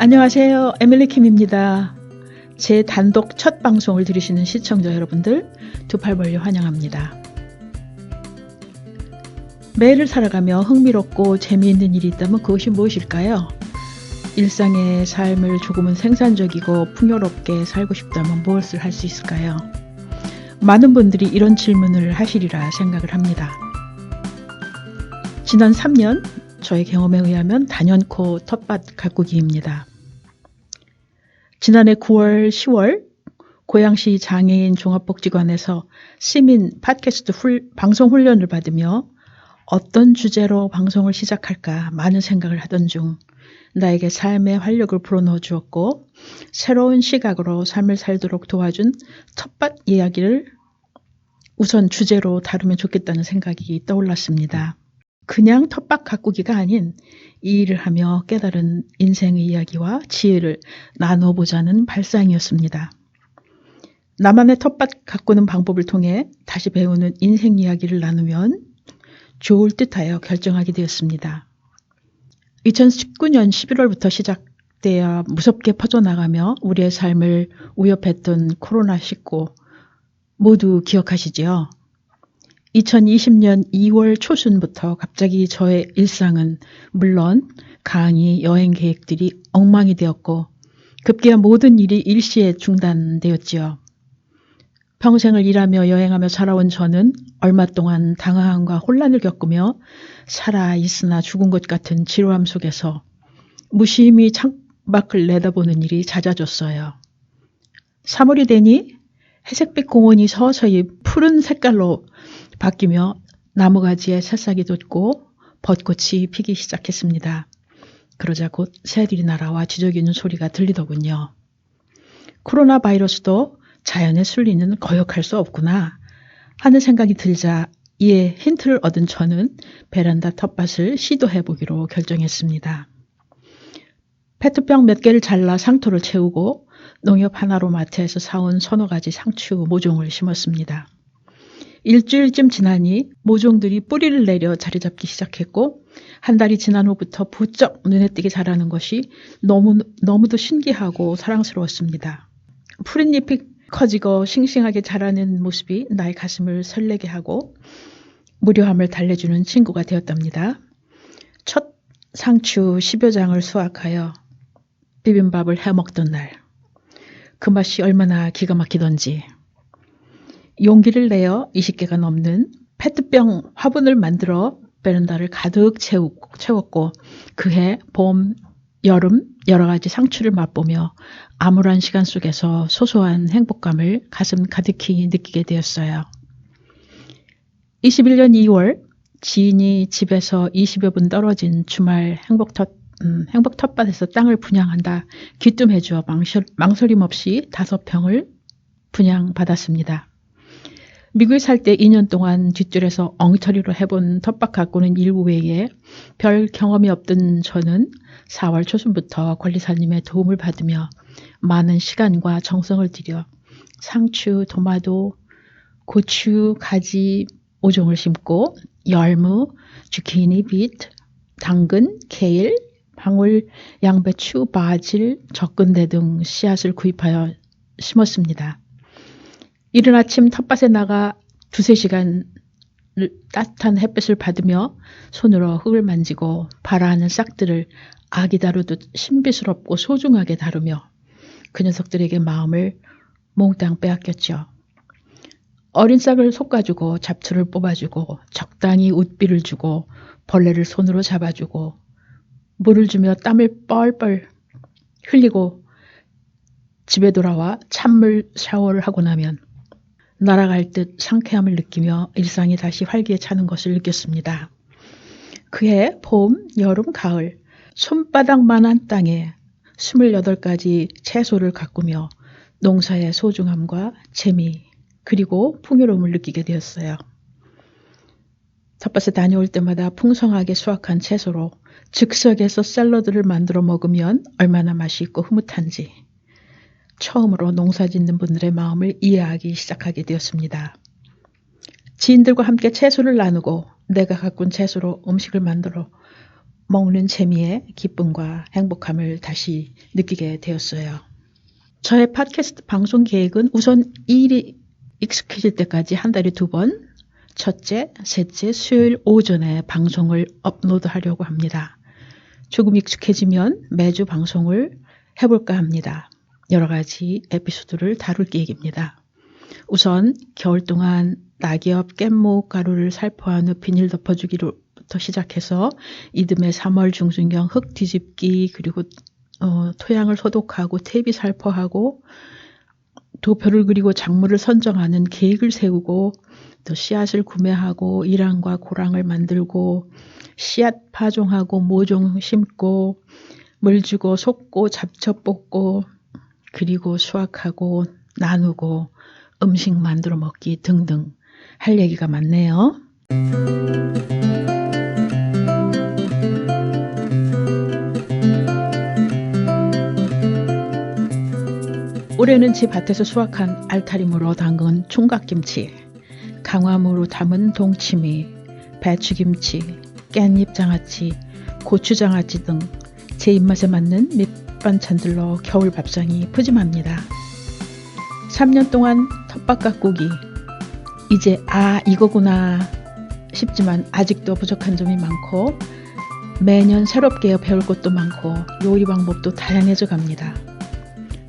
안녕하세요. 에밀리 킴입니다. 제 단독 첫 방송을 들으시는 시청자 여러분들 두 팔 벌려 환영합니다. 매일을 살아가며 흥미롭고 재미있는 일이 있다면 그것이 무엇일까요? 일상의 삶을 조금은 생산적이고 풍요롭게 살고 싶다면 무엇을 할 수 있을까요? 많은 분들이 이런 질문을 하시리라 생각을 합니다. 지난 3년 저의 경험에 의하면 단연코 텃밭 가꾸기입니다. 지난해 9월, 10월 고양시 장애인 종합복지관에서 시민 팟캐스트 방송 훈련을 받으며 어떤 주제로 방송을 시작할까 많은 생각을 하던 중 나에게 삶의 활력을 불어넣어 주었고 새로운 시각으로 삶을 살도록 도와준 텃밭 이야기를 우선 주제로 다루면 좋겠다는 생각이 떠올랐습니다. 그냥 텃밭 가꾸기가 아닌 이 일을 하며 깨달은 인생의 이야기와 지혜를 나눠보자는 발상이었습니다. 나만의 텃밭 가꾸는 방법을 통해 다시 배우는 인생 이야기를 나누면 좋을 듯하여 결정하게 되었습니다. 2019년 11월부터 시작되어 무섭게 퍼져나가며 우리의 삶을 위협했던 코로나19 모두 기억하시지요? 2020년 2월 초순부터 갑자기 저의 일상은 물론 강의, 여행 계획들이 엉망이 되었고 급기야 모든 일이 일시에 중단되었지요. 평생을 일하며 여행하며 살아온 저는 얼마 동안 당황함과 혼란을 겪으며 살아있으나 죽은 것 같은 지루함 속에서 무심히 창밖을 내다보는 일이 잦아졌어요. 3월이 되니 회색빛 공원이 서서히 푸른 색깔로 바뀌며 나무가지에 새싹이 돋고 벚꽃이 피기 시작했습니다. 그러자 곧 새들이 날아와 지저귀는 소리가 들리더군요. 코로나 바이러스도 자연의 순리는 거역할 수 없구나 하는 생각이 들자 이에 힌트를 얻은 저는 베란다 텃밭을 시도해보기로 결정했습니다. 페트병 몇 개를 잘라 상토를 채우고 농협 하나로 마트에서 사온 서너 가지 상추 모종을 심었습니다. 일주일쯤 지나니 모종들이 뿌리를 내려 자리 잡기 시작했고 한 달이 지난 후부터 부쩍 눈에 띄게 자라는 것이 너무도 신기하고 사랑스러웠습니다. 푸른 잎이 커지고 싱싱하게 자라는 모습이 나의 가슴을 설레게 하고 무료함을 달래주는 친구가 되었답니다. 첫 상추 10여 장을 수확하여 비빔밥을 해먹던 날 그 맛이 얼마나 기가 막히던지 용기를 내어 20개가 넘는 페트병 화분을 만들어 베란다를 가득 채웠고 그해 봄, 여름 여러 가지 상추를 맛보며 암울한 시간 속에서 소소한 행복감을 가슴 가득히 느끼게 되었어요. 21년 2월 지인이 집에서 20여 분 떨어진 주말 행복 텃밭에서 땅을 분양한다 귀뜸해주어 망설임 없이 5평을 분양받았습니다. 미국에 살 때 2년 동안 뒷줄에서 엉터리로 해본 텃밭 가꾸는 일부 외에 별 경험이 없던 저는 4월 초순부터 관리사님의 도움을 받으며 많은 시간과 정성을 들여 상추, 토마토, 고추, 가지 모종을 심고 열무, 주키니, 비트, 당근, 케일, 방울, 양배추, 바질, 적근대 등 씨앗을 구입하여 심었습니다. 이른 아침 텃밭에 나가 2-3시간 따뜻한 햇빛을 받으며 손으로 흙을 만지고 발아하는 싹들을 아기 다루듯 신비스럽고 소중하게 다루며 그 녀석들에게 마음을 몽땅 빼앗겼죠. 어린 싹을 솎아주고 잡초를 뽑아주고 적당히 웃비를 주고 벌레를 손으로 잡아주고 물을 주며 땀을 뻘뻘 흘리고 집에 돌아와 찬물 샤워를 하고 나면 날아갈 듯 상쾌함을 느끼며 일상이 다시 활기에 차는 것을 느꼈습니다. 그해 봄, 여름, 가을 손바닥만한 땅에 28가지 채소를 가꾸며 농사의 소중함과 재미 그리고 풍요로움을 느끼게 되었어요. 텃밭에 다녀올 때마다 풍성하게 수확한 채소로 즉석에서 샐러드를 만들어 먹으면 얼마나 맛있고 흐뭇한지 처음으로 농사 짓는 분들의 마음을 이해하기 시작하게 되었습니다. 지인들과 함께 채소를 나누고 내가 가꾼 채소로 음식을 만들어 먹는 재미에 기쁨과 행복함을 다시 느끼게 되었어요. 저의 팟캐스트 방송 계획은 우선 이 일이 익숙해질 때까지 한 달에 2번, 첫째, 셋째, 수요일 오전에 방송을 업로드하려고 합니다. 조금 익숙해지면 매주 방송을 해볼까 합니다. 여러 가지 에피소드를 다룰 계획입니다. 우선 겨울 동안 낙엽, 깻목 가루를 살포한 후 비닐 덮어주기로부터 시작해서 이듬해 3월 중순경 흙 뒤집기, 그리고 토양을 소독하고 퇴비 살포하고 도표를 그리고 작물을 선정하는 계획을 세우고 또 씨앗을 구매하고 일황과 고랑을 만들고 씨앗 파종하고 모종 심고 물 주고 솎고 잡초 뽑고 그리고 수확하고 나누고 음식 만들어 먹기 등등 할 얘기가 많네요. 올해는 제 밭에서 수확한 알타리무로 담근 총각김치, 강화무로 담은 동치미, 배추김치, 깻잎 장아찌, 고추 장아찌 등 제 입맛에 맞는 밑반찬들로 겨울 밥상이 푸짐합니다. 3년 동안 텃밭 가꾸기, 이제 이거구나 싶지만 아직도 부족한 점이 많고 매년 새롭게 배울 것도 많고 요리 방법도 다양해져 갑니다.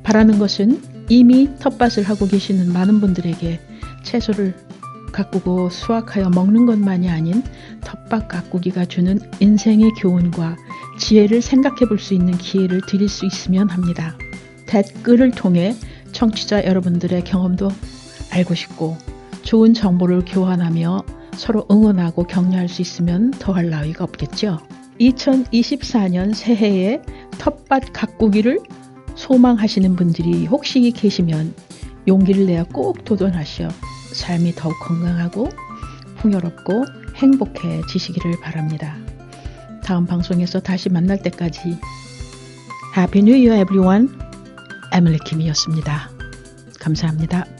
바라는 것은 이미 텃밭을 하고 계시는 많은 분들에게 채소를 가꾸고 수확하여 먹는 것만이 아닌 텃밭 가꾸기가 주는 인생의 교훈과 지혜를 생각해 볼 수 있는 기회를 드릴 수 있으면 합니다. 댓글을 통해 청취자 여러분들의 경험도 알고 싶고 좋은 정보를 교환하며 서로 응원하고 격려할 수 있으면 더할 나위가 없겠죠. 2024년 새해에 텃밭 가꾸기를 소망하시는 분들이 혹시 계시면 용기를 내어 꼭 도전하시어 삶이 더욱 건강하고 풍요롭고 행복해지시기를 바랍니다. 다음 방송에서 다시 만날 때까지 Happy New Year everyone. 에밀리 킴이었습니다. 감사합니다.